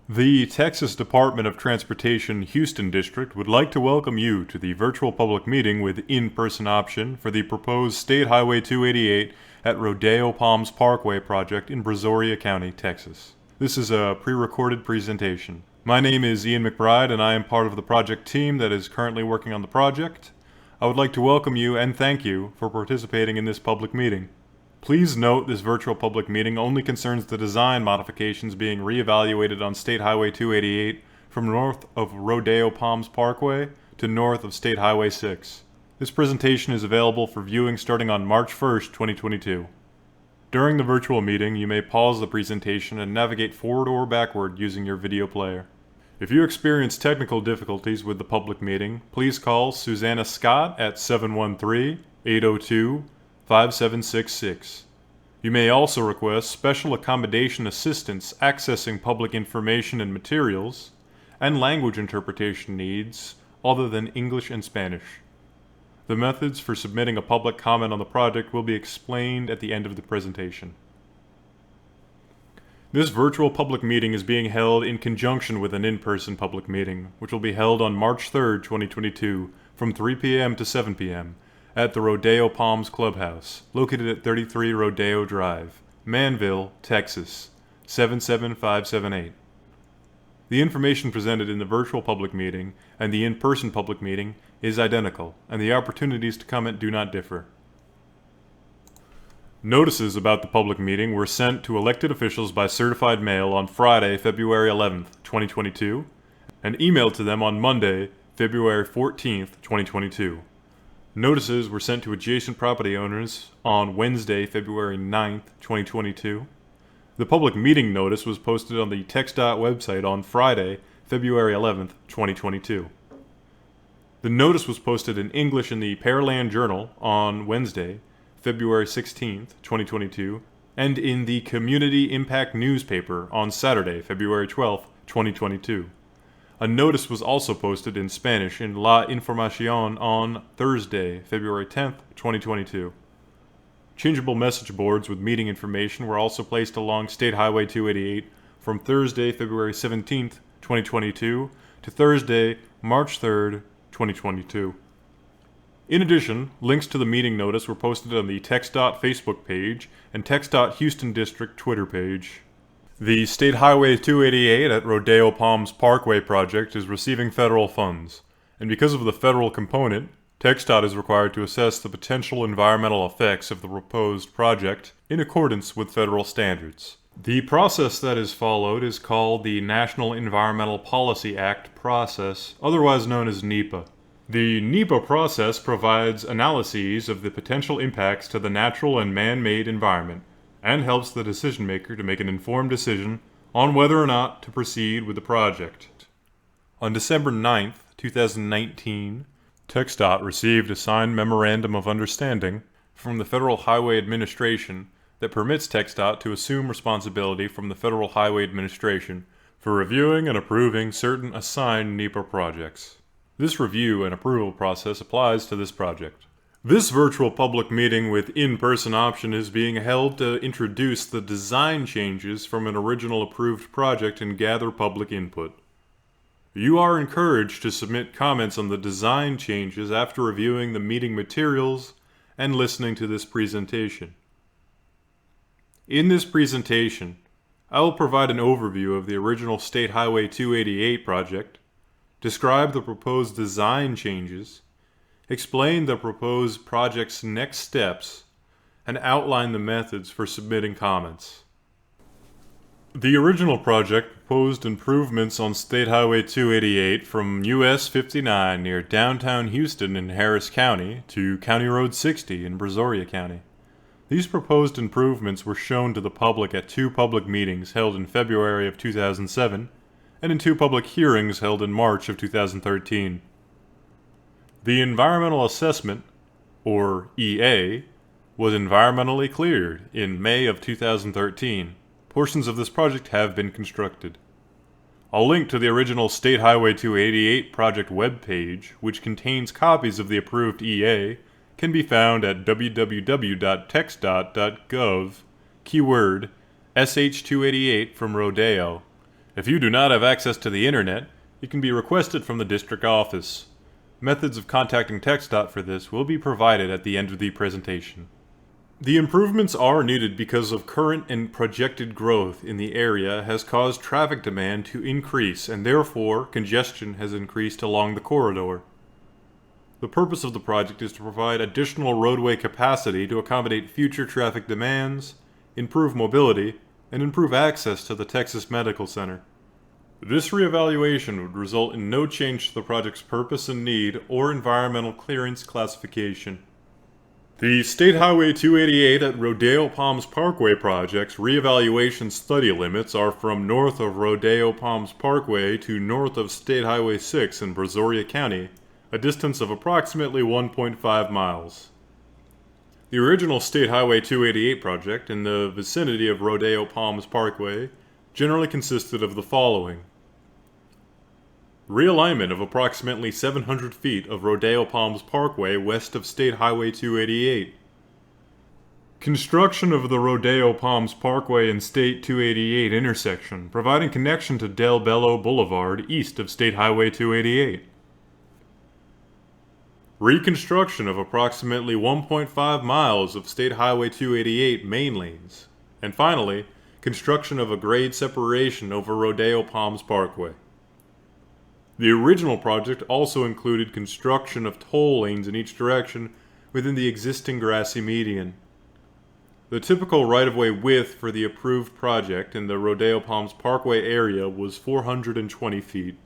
The Texas Department of Transportation Houston District would like to welcome you to the virtual public meeting with in-person option for the proposed State Highway 288 at Rodeo Palms Parkway project in Brazoria County, Texas. This is a pre-recorded presentation. My name is Ian McBride and I am part of the project team that is currently working on the project. I would like to welcome you and thank you for participating in this public meeting. Please note this virtual public meeting only concerns the design modifications being reevaluated on State Highway 288 from north of Rodeo Palms Parkway to north of State Highway 6. This presentation is available for viewing starting on March 1st, 2022. During the virtual meeting, you may pause the presentation and navigate forward or backward using your video player. If you experience technical difficulties with the public meeting, please call Susanna Scott at 713-802-5766. You may also request special accommodation assistance accessing public information and materials, and language interpretation needs other than English and Spanish. The methods for submitting a public comment on the project will be explained at the end of the presentation. This virtual public meeting is being held in conjunction with an in-person public meeting, which will be held on March 3rd, 2022, from 3 p.m. to 7 p.m. at the Rodeo Palms Clubhouse, located at 33 Rodeo Drive, Manville, Texas, 77578. The information presented in the virtual public meeting and the in-person public meeting is identical, and the opportunities to comment do not differ. Notices about the public meeting were sent to elected officials by certified mail on Friday, February 11th, 2022, and emailed to them on Monday, February 14th, 2022. Notices were sent to adjacent property owners on Wednesday, February 9th, 2022. The public meeting notice was posted on the TxDOT website on Friday, February 11th, 2022. The notice was posted in English in the Pearland Journal on Wednesday, February 16th, 2022, and in the Community Impact newspaper on Saturday, February 12th, 2022. A notice was also posted in Spanish in La Información on Thursday, February 10th, 2022. Changeable message boards with meeting information were also placed along State Highway 288 from Thursday, February 17th, 2022 to Thursday, March 3rd, 2022. In addition, links to the meeting notice were posted on the TxDOT Facebook page and TxDOT Houston District Twitter page. The State Highway 288 at Rodeo Palms Parkway project is receiving federal funds, and because of the federal component, TxDOT is required to assess the potential environmental effects of the proposed project in accordance with federal standards. The process that is followed is called the National Environmental Policy Act process, otherwise known as NEPA. The NEPA process provides analyses of the potential impacts to the natural and man-made environment, and helps the decision maker to make an informed decision on whether or not to proceed with the project. On December 9th, 2019, TxDOT received a signed Memorandum of Understanding from the Federal Highway Administration that permits TxDOT to assume responsibility from the Federal Highway Administration for reviewing and approving certain assigned NEPA projects. This review and approval process applies to this project. This virtual public meeting with in-person option is being held to introduce the design changes from an original approved project and gather public input. You are encouraged to submit comments on the design changes after reviewing the meeting materials and listening to this presentation. In this presentation, I will provide an overview of the original State Highway 288 project, describe the proposed design changes, explain the proposed project's next steps, and outline the methods for submitting comments. The original project proposed improvements on State Highway 288 from US 59 near downtown Houston in Harris County to County Road 60 in Brazoria County. These proposed improvements were shown to the public at two public meetings held in February of 2007 and in two public hearings held in March of 2013. The environmental assessment, or EA, was environmentally cleared in May of 2013. Portions of this project have been constructed. A link to the original State Highway 288 project webpage, which contains copies of the approved EA, can be found at www.txdot.gov, keyword SH288 from Rodeo, If you do not have access to the internet, it can be requested from the district office. Methods of contacting TxDOT for this will be provided at the end of the presentation. The improvements are needed because of current and projected growth in the area has caused traffic demand to increase, and therefore congestion has increased along the corridor. The purpose of the project is to provide additional roadway capacity to accommodate future traffic demands, improve mobility, and improve access to the Texas Medical Center. This reevaluation would result in no change to the project's purpose and need or environmental clearance classification. The State Highway 288 at Rodeo Palms Parkway project's reevaluation study limits are from north of Rodeo Palms Parkway to north of State Highway 6 in Brazoria County, a distance of approximately 1.5 miles. The original State Highway 288 project in the vicinity of Rodeo Palms Parkway generally consisted of the following: realignment of approximately 700 feet of Rodeo Palms Parkway west of State Highway 288. Construction of the Rodeo Palms Parkway and State 288 intersection, providing connection to Del Bello Boulevard east of State Highway 288. Reconstruction of approximately 1.5 miles of State Highway 288 main lanes. And finally, construction of a grade separation over Rodeo Palms Parkway. The original project also included construction of toll lanes in each direction within the existing grassy median. The typical right-of-way width for the approved project in the Rodeo Palms Parkway area was 420 feet.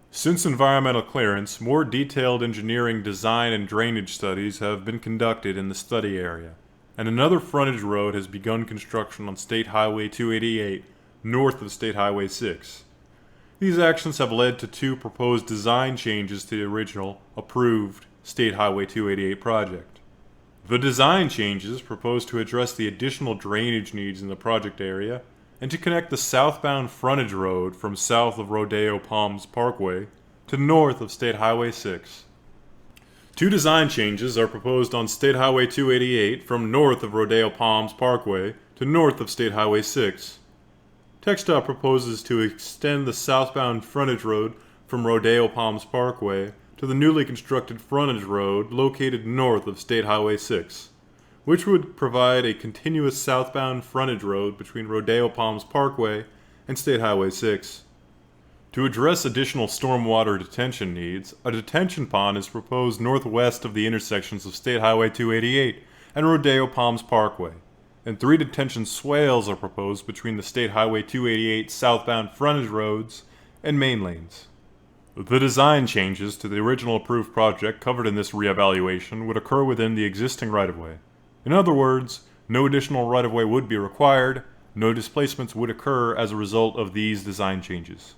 Since environmental clearance, more detailed engineering design and drainage studies have been conducted in the study area, and another frontage road has begun construction on State Highway 288 north of State Highway 6. These actions have led to two proposed design changes to the original, approved State Highway 288 project. The design changes propose to address the additional drainage needs in the project area and to connect the southbound frontage road from south of Rodeo Palms Parkway to north of State Highway 6. Two design changes are proposed on State Highway 288 from north of Rodeo Palms Parkway to north of State Highway 6. TxDOT proposes to extend the southbound frontage road from Rodeo Palms Parkway to the newly constructed frontage road located north of State Highway 6, which would provide a continuous southbound frontage road between Rodeo Palms Parkway and State Highway 6. To address additional stormwater detention needs, a detention pond is proposed northwest of the intersections of State Highway 288 and Rodeo Palms Parkway, and 3 detention swales are proposed between the State Highway 288 southbound frontage roads and main lanes. The design changes to the original approved project covered in this reevaluation would occur within the existing right-of-way. In other words, no additional right-of-way would be required, no displacements would occur as a result of these design changes.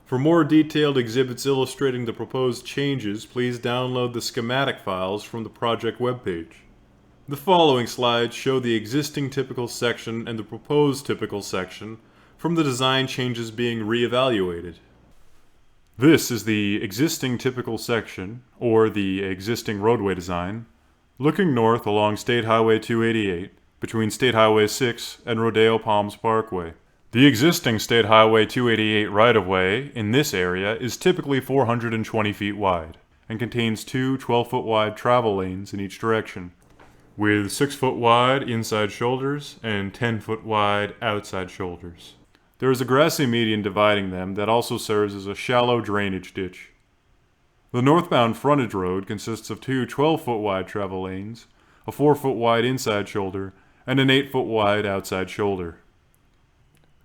For more detailed exhibits illustrating the proposed changes, please download the schematic files from the project webpage. The following slides show the existing typical section and the proposed typical section from the design changes being reevaluated. This is the existing typical section, or the existing roadway design, looking north along State Highway 288 between State Highway 6 and Rodeo Palms Parkway. The existing State Highway 288 right-of-way in this area is typically 420 feet wide and contains 2 12-foot wide travel lanes in each direction, with 6-foot wide inside shoulders and 10-foot wide outside shoulders. There is a grassy median dividing them that also serves as a shallow drainage ditch. The northbound frontage road consists of 2 12-foot wide travel lanes, a 4-foot wide inside shoulder, and an 8-foot wide outside shoulder.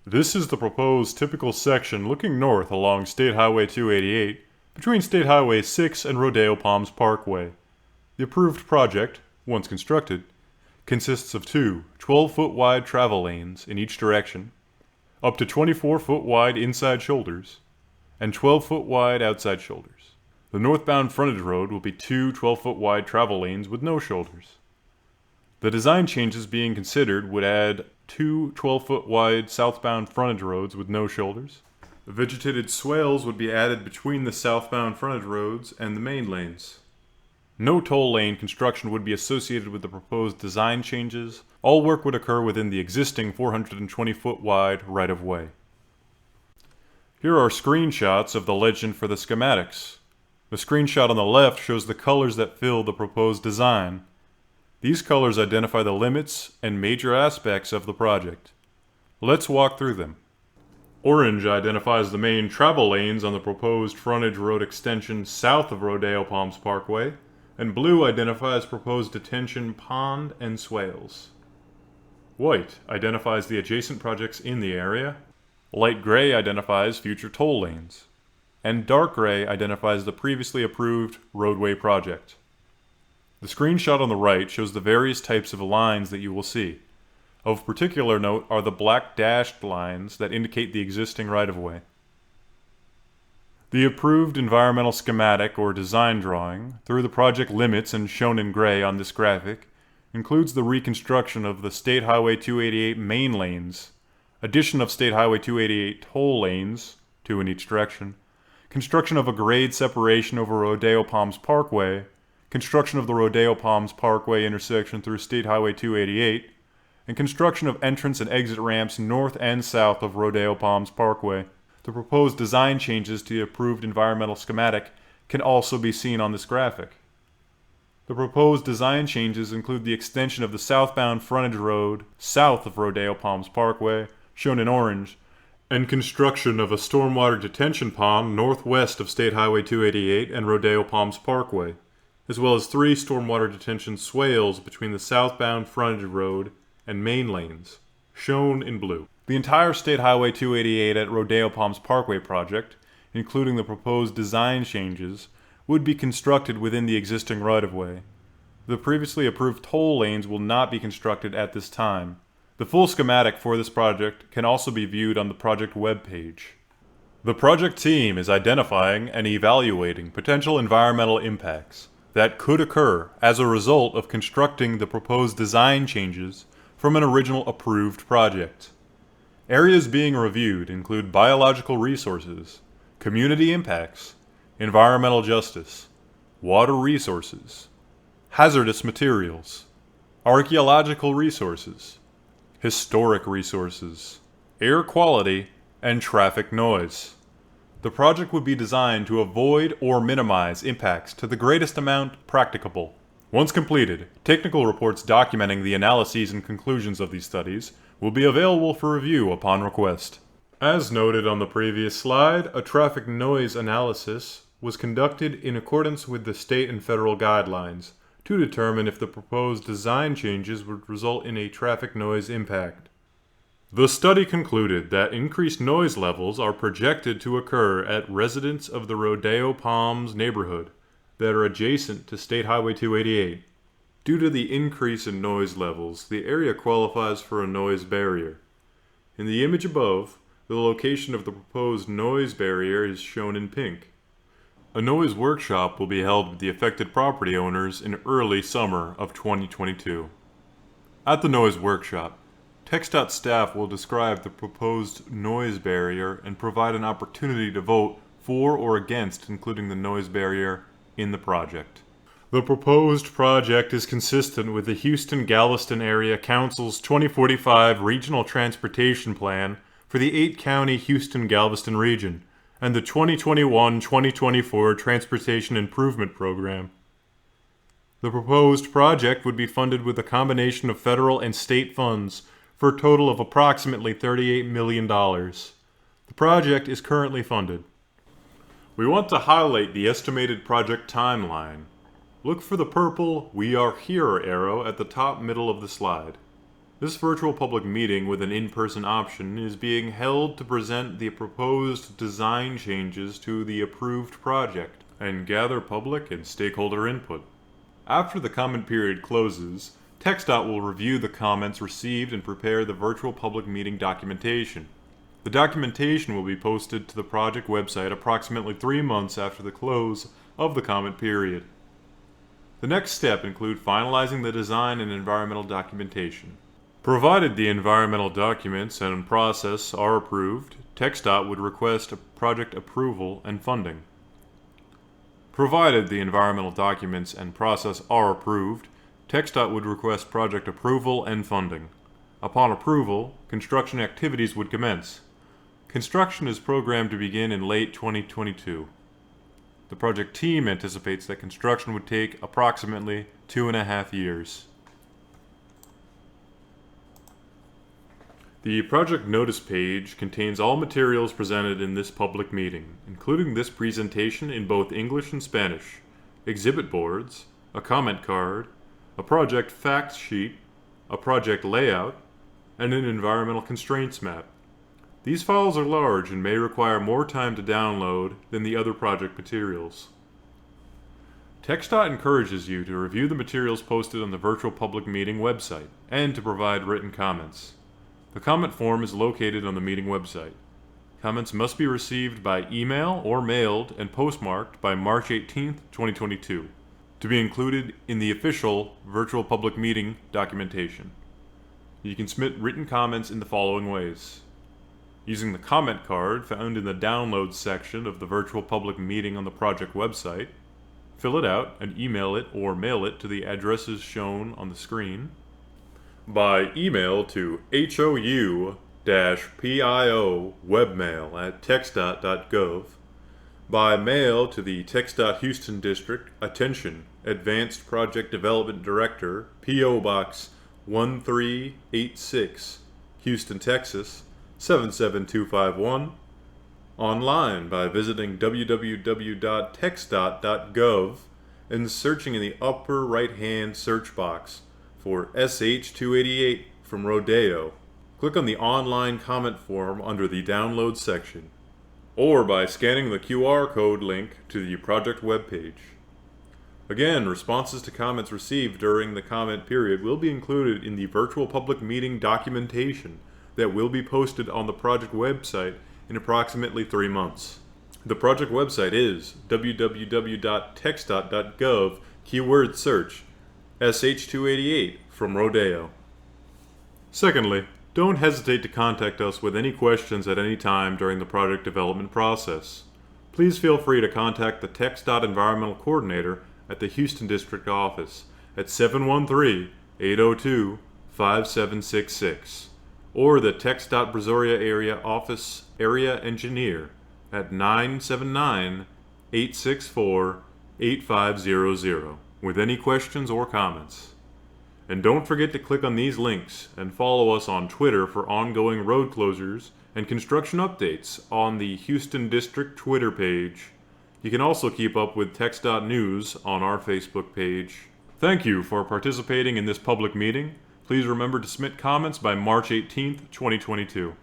This is the proposed typical section looking north along State Highway 288 between State Highway 6 and Rodeo Palms Parkway. The approved project, once constructed, consists of 2 12-foot wide travel lanes in each direction, up to 24-foot wide inside shoulders, and 12-foot wide outside shoulders. The northbound frontage road will be 2 12-foot wide travel lanes with no shoulders. The design changes being considered would add 2 12-foot wide southbound frontage roads with no shoulders. The vegetated swales would be added between the southbound frontage roads and the main lanes. No toll lane construction would be associated with the proposed design changes. All work would occur within the existing 420-foot wide right-of-way. Here are screenshots of the legend for the schematics. The screenshot on the left shows the colors that fill the proposed design. These colors identify the limits and major aspects of the project. Let's walk through them. Orange identifies the main travel lanes on the proposed frontage road extension south of Rodeo Palms Parkway, and blue identifies proposed detention pond and swales. White identifies the adjacent projects in the area. Light gray identifies future toll lanes. And dark gray identifies the previously approved roadway project. The screenshot on the right shows the various types of lines that you will see. Of particular note are the black dashed lines that indicate the existing right-of-way. The approved environmental schematic or design drawing, through the project limits and shown in gray on this graphic, includes the reconstruction of the State Highway 288 main lanes, addition of State Highway 288 toll lanes, 2 in each direction, construction of a grade separation over Rodeo Palms Parkway, construction of the Rodeo Palms Parkway intersection through State Highway 288, and construction of entrance and exit ramps north and south of Rodeo Palms Parkway. The proposed design changes to the approved environmental schematic can also be seen on this graphic. The proposed design changes include the extension of the southbound frontage road south of Rodeo Palms Parkway, shown in orange, and construction of a stormwater detention pond northwest of State Highway 288 and Rodeo Palms Parkway, as well as 3 stormwater detention swales between the southbound frontage road and main lanes, shown in blue. The entire State Highway 288 at Rodeo Palms Parkway project, including the proposed design changes, would be constructed within the existing right-of-way. The previously approved toll lanes will not be constructed at this time. The full schematic for this project can also be viewed on the project webpage. The project team is identifying and evaluating potential environmental impacts that could occur as a result of constructing the proposed design changes from an original approved project. Areas being reviewed include biological resources, community impacts, environmental justice, water resources, hazardous materials, archaeological resources, historic resources, air quality, and traffic noise. The project would be designed to avoid or minimize impacts to the greatest amount practicable. Once completed, technical reports documenting the analyses and conclusions of these studies will be available for review upon request. As noted on the previous slide, a traffic noise analysis was conducted in accordance with the state and federal guidelines to determine if the proposed design changes would result in a traffic noise impact. The study concluded that increased noise levels are projected to occur at residents of the Rodeo Palms neighborhood that are adjacent to State Highway 288. Due to the increase in noise levels, the area qualifies for a noise barrier. In the image above, the location of the proposed noise barrier is shown in pink. A noise workshop will be held with the affected property owners in early summer of 2022. At the noise workshop, TxDOT staff will describe the proposed noise barrier and provide an opportunity to vote for or against including the noise barrier in the project. The proposed project is consistent with the Houston-Galveston Area Council's 2045 Regional Transportation Plan for the 8-county Houston-Galveston region and the 2021-2024 Transportation Improvement Program. The proposed project would be funded with a combination of federal and state funds for a total of approximately $38 million. The project is currently funded. We want to highlight the estimated project timeline. Look for the purple "We Are Here" arrow at the top middle of the slide. This virtual public meeting with an in-person option is being held to present the proposed design changes to the approved project and gather public and stakeholder input. After the comment period closes, TxDOT will review the comments received and prepare the virtual public meeting documentation. The documentation will be posted to the project website approximately 3 months after the close of the comment period. The next step includes finalizing the design and environmental documentation. Provided the environmental documents and process are approved, TxDOT would request project approval and funding. Provided the environmental documents and process are approved, TxDOT would request project approval and funding. Upon approval, construction activities would commence. Construction is programmed to begin in late 2022. The project team anticipates that construction would take approximately 2.5 years. The project notice page contains all materials presented in this public meeting, including this presentation in both English and Spanish, exhibit boards, a comment card, a project fact sheet, a project layout, and an environmental constraints map. These files are large and may require more time to download than the other project materials. TxDOT encourages you to review the materials posted on the virtual public meeting website and to provide written comments. The comment form is located on the meeting website. Comments must be received by email or mailed and postmarked by March 18, 2022, to be included in the official virtual public meeting documentation. You can submit written comments in the following ways. Using the comment card found in the Downloads section of the virtual public meeting on the project website, fill it out and email it or mail it to the addresses shown on the screen. By email to hou-pio webmail@txdot.gov. By mail to the TxDOT Houston District, Attention, Advanced Project Development Director, P.O. Box 1386, Houston, Texas 77251. Online by visiting www.txdot.gov and searching in the upper right-hand search box for SH288 from Rodeo. Click on the online comment form under the Download section, or by scanning the QR code link to the project webpage. Again, responses to comments received during the comment period will be included in the virtual public meeting documentation that will be posted on the project website in approximately 3 months. The project website is www.txdot.gov keyword search SH288 from Rodeo. Secondly, don't hesitate to contact us with any questions at any time during the project development process. Please feel free to contact the TxDOT Environmental Coordinator at the Houston District Office at 713-802-5766. or the TxDOT Brazoria Area Office Area Engineer at 979-864-8500 with any questions or comments. And don't forget to click on these links and follow us on Twitter for ongoing road closures and construction updates on the Houston District Twitter page. You can also keep up with TxDOT News on our Facebook page. Thank you for participating in this public meeting. Please remember to submit comments by March 18, 2022.